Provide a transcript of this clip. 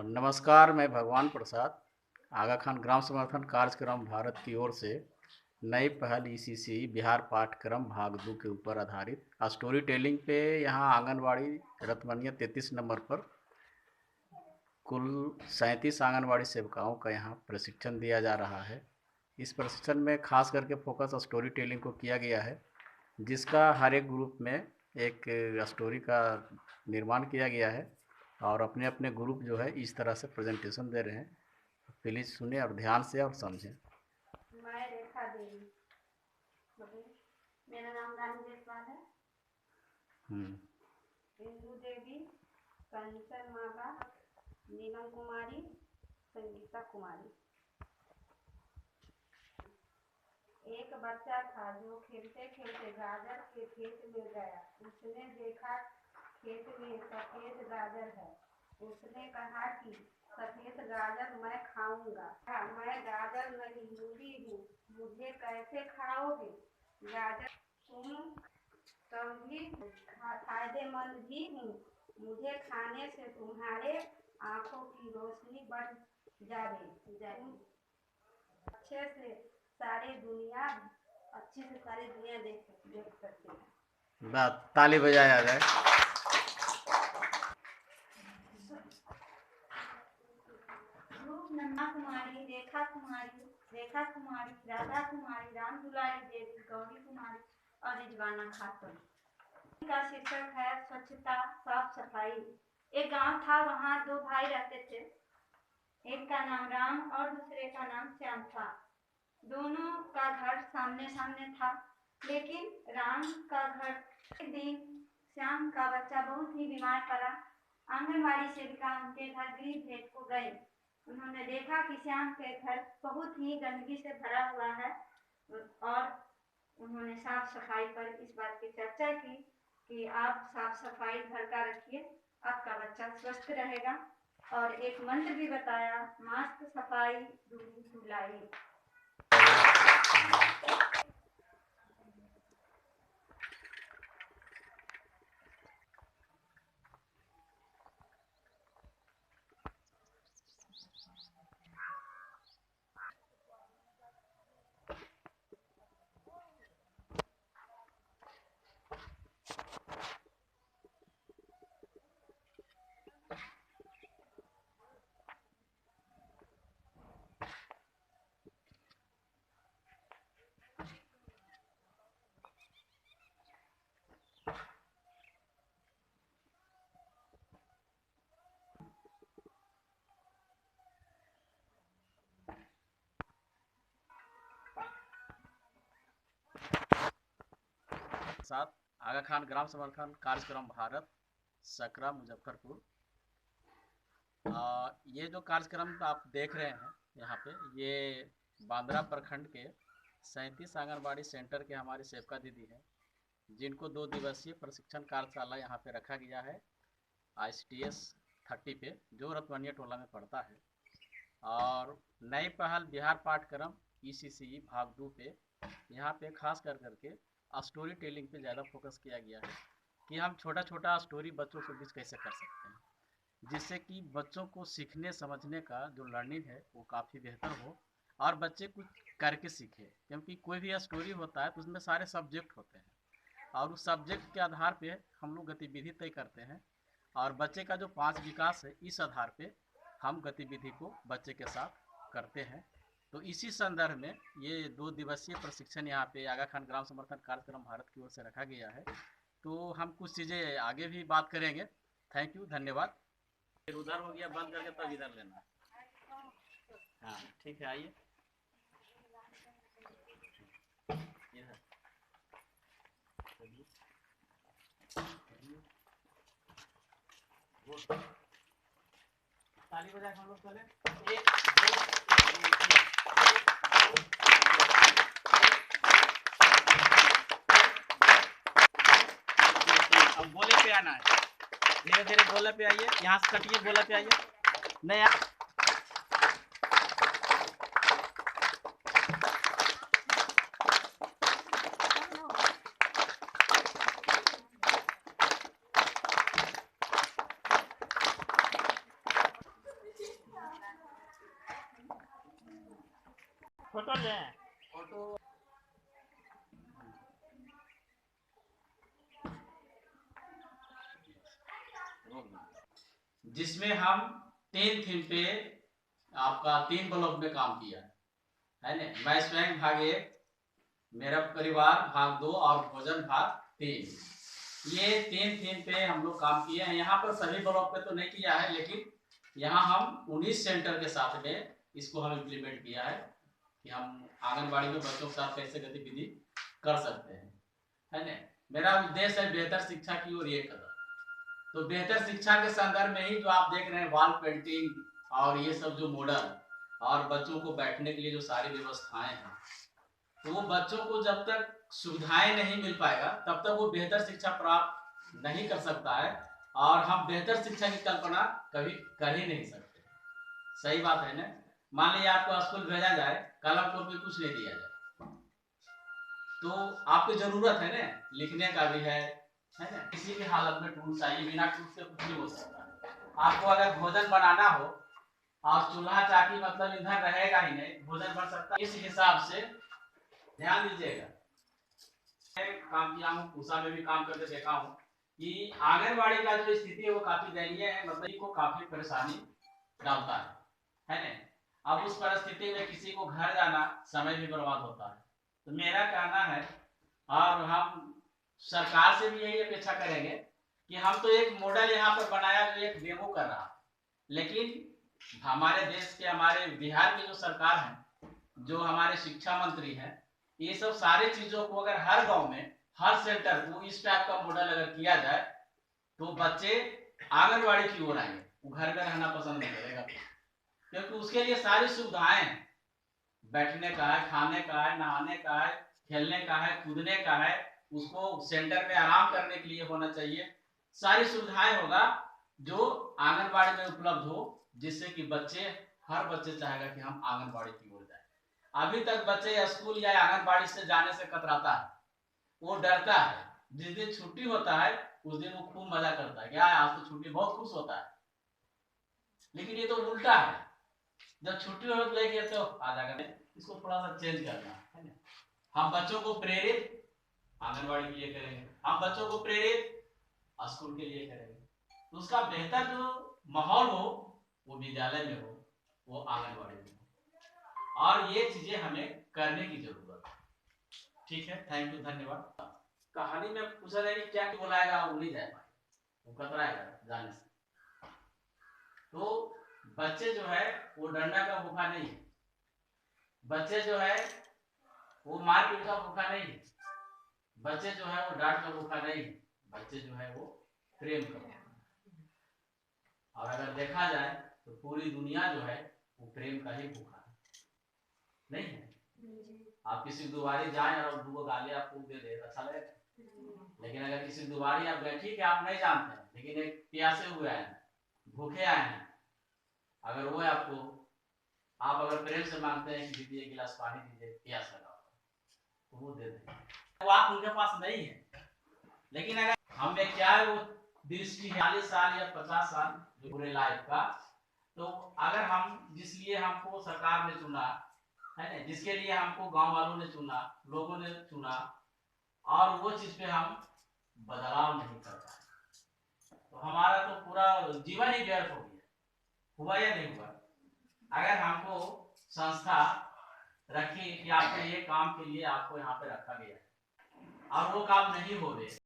नमस्कार, मैं भगवान प्रसाद आगा खान ग्राम समर्थन कार्यक्रम भारत की ओर से नई पहल ईसीसी बिहार पाठ्यक्रम भाग 2 के ऊपर आधारित स्टोरी टेलिंग पे यहाँ आंगनवाड़ी रतमनिया 33 नंबर पर कुल 37 आंगनवाड़ी सेविकाओं का यहाँ प्रशिक्षण दिया जा रहा है। इस प्रशिक्षण में खास करके फोकस स्टोरी टेलिंग को किया गया है, जिसका हर एक ग्रुप में एक स्टोरी का निर्माण किया गया है और अपने अपने ग्रुप जो है इस तरह से प्रेजेंटेशन दे रहे हैं। प्लीज़ सुने और ध्यान से और समझें। मैं रेखा देवी, मेरा नाम रानी जयसवाल है। इंदू देवी, कंचन माला, नीलम कुमारी, संगीता कुमारी। एक बच्चा था जो खेलते खेलते गाजर के खेत में गया। उसने देखा खेत में सफेद गाजर है। उसने कहा कि सफेद गाजर मैं खाऊंगा। मैं गाजर नहीं मूली हूँ, मुझे कैसे खाओगे? गाजर तुम तभी फायदेमंद भी हूँ, मुझे खाने से तुम्हारे आँखों की रोशनी बढ़ जाए। अच्छे से सारी दुनिया देख सकते हैं। ताली बजाया जाए। नन्ना कुमारी, रेखा कुमारी, राधा कुमारी, राम दुलारी देवी, गौरी कुमारी और रिजवाना खातून। का शीर्षक है स्वच्छता साफ सफाई। एक गांव था, वहाँ दो भाई रहते थे। एक का नाम राम और दूसरे का नाम श्याम था। दोनों का घर सामने सामने था, लेकिन राम का घर एक दिन श्याम का बच्चा बहुत ही बीमार पड़ा। आंगनवाड़ी सेविका उनके घर गृह भेंट को गई। उन्होंने देखा कि श्याम के घर बहुत ही गंदगी से भरा हुआ है और उन्होंने साफ सफाई पर इस बात की चर्चा की कि आप साफ सफाई घर का रखिए, आपका बच्चा स्वस्थ रहेगा। और एक मंत्र भी बताया, मास्क सफाई दूरी धुलाई। साथ आगा खान ग्राम समर्थन कार्यक्रम भारत सकरा मुजफ्फरपुर। ये जो कार्यक्रम आप देख रहे हैं यहाँ पे, ये बांद्रा प्रखंड के 37 आंगनबाड़ी सेंटर के हमारी सेविका दीदी हैं, जिनको 2 दिवसीय प्रशिक्षण कार्यशाला यहाँ पे रखा गया है ICTS 30 पे, जो रतवनिया टोला में पड़ता है। और नई पहल बिहार पाठ्यक्रम ECCE भाग 2 पे यहाँ पे खास करके स्टोरी टेलिंग पे ज़्यादा फोकस किया गया है कि हम छोटा छोटा स्टोरी बच्चों के बीच कैसे कर सकते हैं, जिससे कि बच्चों को सीखने समझने का जो लर्निंग है वो काफ़ी बेहतर हो और बच्चे कुछ करके सीखे। क्योंकि कोई भी स्टोरी होता है तो उसमें सारे सब्जेक्ट होते हैं और उस सब्जेक्ट के आधार पे हम लोग गतिविधि तय करते हैं और बच्चे का जो 5 विकास है, इस आधार पे हम गतिविधि को बच्चे के साथ करते हैं। तो इसी संदर्भ में ये 2 दिवसीय प्रशिक्षण यहाँ पे आगा खान ग्राम समर्थन कार्यक्रम भारत की ओर से रखा गया है। तो हम कुछ चीज़ें आगे भी बात करेंगे। थैंक यू, धन्यवाद। फिर उधर हो गया बंद करके तब इधर लेना। हाँ ठीक है, आइए। ताली बजा हम लोग पहले। अब बोले पे आना है, धीरे धीरे बोले पे आइए, यहाँ से कटिए, बोले पे आइए। नहीं फोटो लें। फोटो जिसमें हम 3 थीम पे आपका 3 ब्लॉक में काम किया है ना। मैं स्वयं भाग 1, मेरा परिवार भाग 2 और भोजन भाग 3, ये 3 थीम पे हम लोग काम किए हैं। यहाँ पर सभी ब्लॉक पे तो नहीं किया है, लेकिन यहाँ हम 19 सेंटर के साथ में इसको हम इम्प्लीमेंट किया है कि हम आंगनबाड़ी में बच्चों के साथ कैसे गतिविधि कर सकते हैं, है ना। मेरा उद्देश्य है बेहतर शिक्षा की ओर ये कदम। तो बेहतर शिक्षा के संदर्भ में ही जो आप देख रहे हैं वॉल पेंटिंग और ये सब जो मॉडल और बच्चों को बैठने के लिए जो सारी व्यवस्थाएं हैं, तो वो बच्चों को जब तक सुविधाएं नहीं मिल पाएगा तब तक वो बेहतर शिक्षा प्राप्त नहीं कर सकता है, और हम बेहतर शिक्षा की कल्पना कभी कर ही नहीं सकते। सही बात है ना। मान लीजिए आपको स्कूल भेजा जाए, कलम कॉपी कुछ नहीं दिया जाए, तो आपको जरूरत है ना, लिखने का भी है ना। किसी भी हालत में टूल चाहिए, बिना टूल से कुछ नहीं हो सकता। आपको अगर भोजन बनाना हो और चूल्हा चाकी मतलब ईंधन रहेगा ही नहीं, भोजन बन सकता। इस हिसाब से ध्यान दीजिएगा। काम किया हूँ, पूसा में भी काम करके देखा हूँ कि आंगनबाड़ी का जो स्थिति है वो काफी दयनीय है, मतलब को काफी परेशानी डालता है ना। अब उस परिस्थिति में किसी को घर जाना, समय भी बर्बाद होता है। तो मेरा कहना है, और हम सरकार से भी यही अपेक्षा करेंगे कि हम तो एक मॉडल यहाँ पर बनाया जो एक डेमो कर रहा है, लेकिन हमारे देश के, हमारे बिहार की जो सरकार है, जो हमारे शिक्षा मंत्री हैं, ये सब सारी चीजों को अगर हर गांव में, हर सेंटर को इस टाइप का मॉडल अगर किया जाए तो बच्चे आंगनबाड़ी की ओर आएंगे। वो घर में रहना पसंद नहीं करेगा, क्योंकि उसके लिए सारी सुविधाएं, बैठने का है, खाने का है, नहाने का है, खेलने का है, कूदने का है, उसको सेंटर में आराम करने के लिए होना चाहिए। सारी सुविधाएं होगा जो आंगनबाड़ी में उपलब्ध हो, जिससे कि बच्चे, हर बच्चे चाहेगा कि हम आंगनबाड़ी की ओर जाए। अभी तक बच्चे स्कूल या आंगनबाड़ी से जाने से कतराता है, वो डरता है। जिस दिन छुट्टी होता है उस दिन वो खूब मजा करता है, क्या आज तो छुट्टी, बहुत खुश होता है। लेकिन ये तो उल्टा है, जब छुट्टी हो तो लेके तो आ जाएगा। इसको थोड़ा सा चेंज करना है ना। हम बच्चों को प्रेरित आंगनबाड़ी के लिए करेंगे, हम बच्चों को प्रेरित स्कूल के लिए करेंगे, तो उसका बेहतर जो माहौल हो वो विद्यालय में हो, वो आंगनबाड़ी में हो, और ये चीजें हमें करने की जरूरत है। ठीक है, थैंक यू, धन्यवाद। कहानी में पूछा जाए कि क्या बोलाएगा, वो नहीं जाए पाए, वो कतराएगा जाने से। तो बच्चे जो है वो डंडा का भूखा नहीं है, बच्चे जो है वो मारपीट का भूखा नहीं है, बच्चे जो है वो डांट का भूखा नहीं है, बच्चे जो है वो प्रेम का भूखा है। और अगर देखा जाए तो पूरी दुनिया जो है वो प्रेम का ही भूखा है, नहीं है। आप किसी दुआरी जाए और दो गाली आपको दे दे, अच्छा लगेगा? लेकिन अगर किसी दुआरी आप बैठी कि आप नहीं जानते हैं, लेकिन एक प्यासे हुए हैं, भूखे आए हैं, अगर वो आपको, आप अगर प्रेम से मांगते हैं कि दीदी एक गिलास पानी दीजिए, प्यास लगा, तो वो दे देंगे। वो आप उनके पास नहीं है। लेकिन अगर हमें क्या है, वो दृष्टि 40 साल या 50 साल पूरे लाइफ का, तो अगर हम, जिसलिए हमको सरकार ने चुना है ना, जिसके लिए हमको गांव वालों ने चुना, लोगों ने चुना, और वो चीज पे हम बदलाव नहीं कर पाए, तो हमारा तो पूरा जीवन ही व्यर्थ हो गया। हुआ या नहीं हुआ? अगर हमको संस्था रखी कि आपको ये काम के लिए आपको यहाँ पे रखा गया और वो काम नहीं हो रहे,